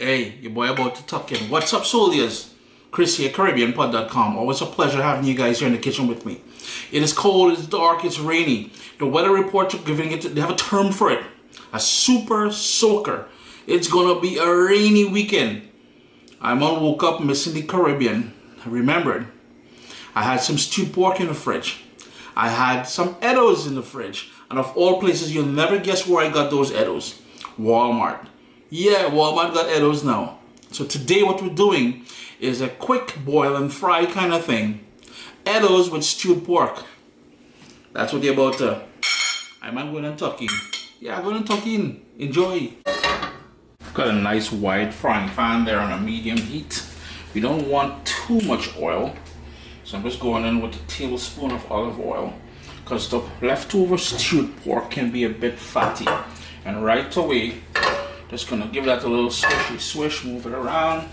Hey, your boy about to tuck in. What's up, soldiers? Chris here, CaribbeanPod.com. Always a pleasure having you guys here in the kitchen with me. It is cold, it's dark, it's rainy. The weather reports are giving it, they have a term for it, a super soaker. It's gonna be a rainy weekend. I woke up missing the Caribbean. I remembered I had some stewed pork in the fridge. I had some Eddoes in the fridge. And of all places, you'll never guess where I got those Eddoes. Walmart. Yeah, Walmart got Eddoes now. So today what we're doing is a quick boil and fry kind of thing. Eddoes with stewed pork. That's what you're about to. I'm going to tuck in. Yeah, I'm going to tuck in. Enjoy. I've got a nice wide frying pan there on a medium heat. We don't want too much oil. So I'm just going in with a tablespoon of olive oil, because the leftover stewed pork can be a bit fatty. And right away, just gonna give that a little swishy swish, move it around.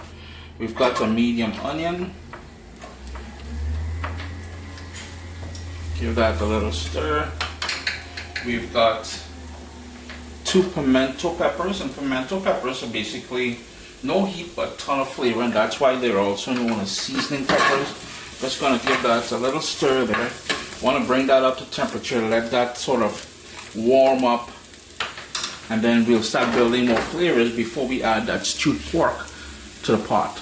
We've got a medium onion. Give that a little stir. We've got 2 pimento peppers, and pimento peppers are basically no heat but a ton of flavor, and that's why they're also known as seasoning peppers. Just gonna give that a little stir there. Want to bring that up to temperature, let that sort of warm up, and then we'll start building more flavors before we add that stewed pork to the pot.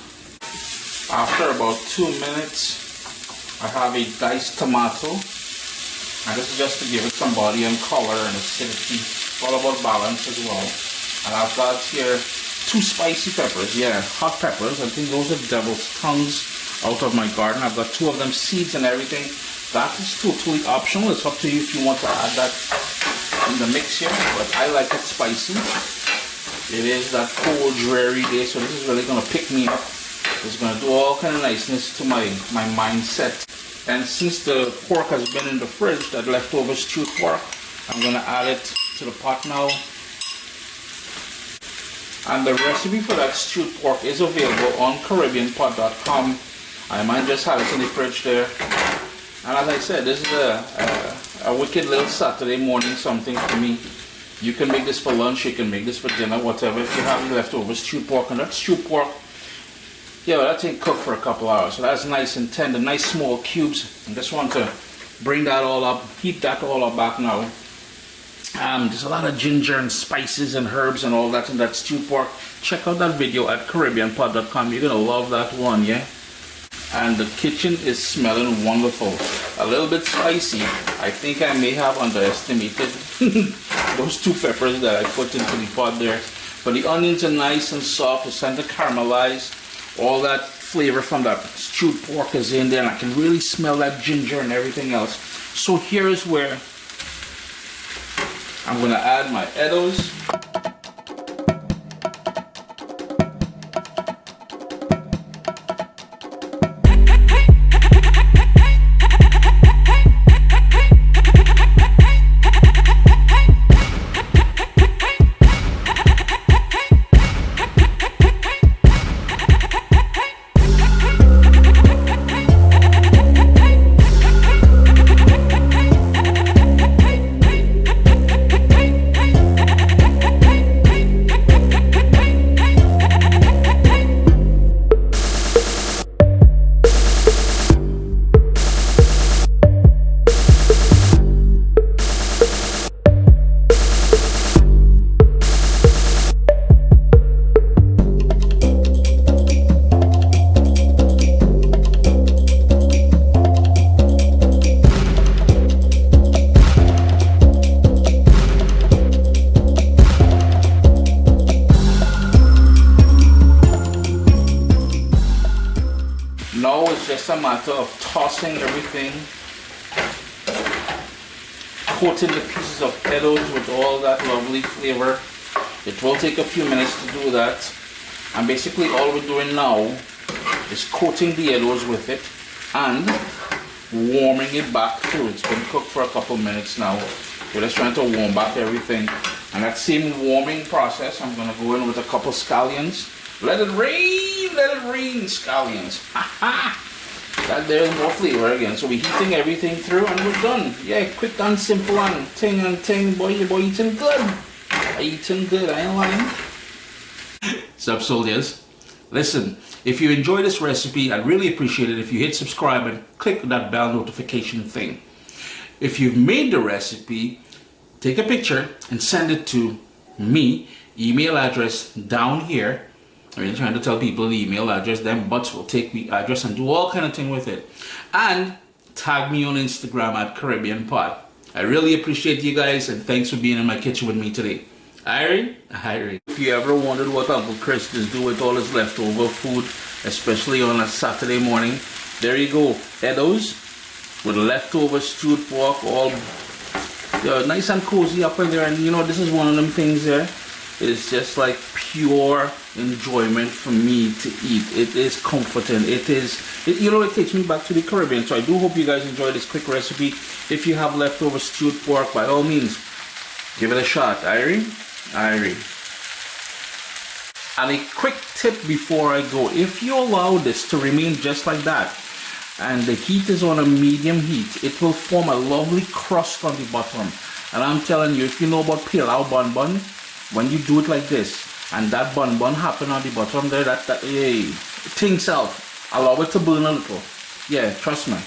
After about 2 minutes, I have a diced tomato, and this is just to give it some body and color and acidity. It's all about balance as well. And I've got here 2 spicy peppers, yeah, hot peppers. I think those are devil's tongues out of my garden. I've got 2 of them, seeds and everything. That is totally optional. It's up to you if you want to add that in the mix here, but I like it spicy. It is that cold, dreary day, so this is really going to pick me up. It's going to do all kind of niceness to my mindset. And since the pork has been in the fridge, that leftover stewed pork, I'm going to add it to the pot now. And the recipe for that stewed pork is available on CaribbeanPod.com. I might just have it in the fridge there. And as I said, this is a wicked little Saturday morning something for me. You can make this for lunch, you can make this for dinner, whatever. If you have leftover stewed pork, and that stewed pork, yeah, that thing cooked for a couple hours. So that's nice and tender, nice small cubes. I just want to bring that all up, heat that all up back now. There's a lot of ginger and spices and herbs and all that in that stewed pork. Check out that video at CaribbeanPod.com. You're going to love that one, yeah? And the kitchen is smelling wonderful. A little bit spicy. I think I may have underestimated those 2 peppers that I put into the pot there. But the onions are nice and soft. It's starting to caramelize. All that flavor from that stewed pork is in there, and I can really smell that ginger and everything else. So here is where I'm going to add my Eddoes. Now it's just a matter of tossing everything, coating the pieces of Eddoes with all that lovely flavor. It will take a few minutes to do that. And basically all we're doing now is coating the Eddoes with it and warming it back through. It's been cooked for a couple minutes now. We're just trying to warm back everything. And that same warming process, I'm going to go in with a couple scallions. Let it rain, scallions. That there's more flavor again. So we're heating everything through and we're done. Yeah, quick and simple and ting, boy eating good. I eating good, I ain't lying. Sub soldiers, listen, if you enjoy this recipe, I'd really appreciate it if you hit subscribe and click that bell notification thing. If you've made the recipe, take a picture and send it to me. Email address down here. I mean, trying to tell people the email address, them butts will take the address and do all kind of thing with it. And tag me on Instagram at Caribbean Pot. I really appreciate you guys, and thanks for being in my kitchen with me today. Irie? Irie. If you ever wondered what Uncle Chris does do with all his leftover food, especially on a Saturday morning, there you go. Eddoes with leftover stewed pork, all nice and cozy up in there. And you know, this is one of them things there. It's just like pure enjoyment for me to eat. It is comforting. It takes me back to the Caribbean. So I do hope you guys enjoy this quick recipe. If you have leftover stewed pork, by all means, give it a shot. Irie? Irie. And a quick tip before I go. If you allow this to remain just like that, and the heat is on a medium heat, it will form a lovely crust on the bottom. And I'm telling you, if you know about pilau bun bun, when you do it like this, and that bun bun happen on the bottom there, hey, things out. Allow it to burn a little. Yeah, trust me.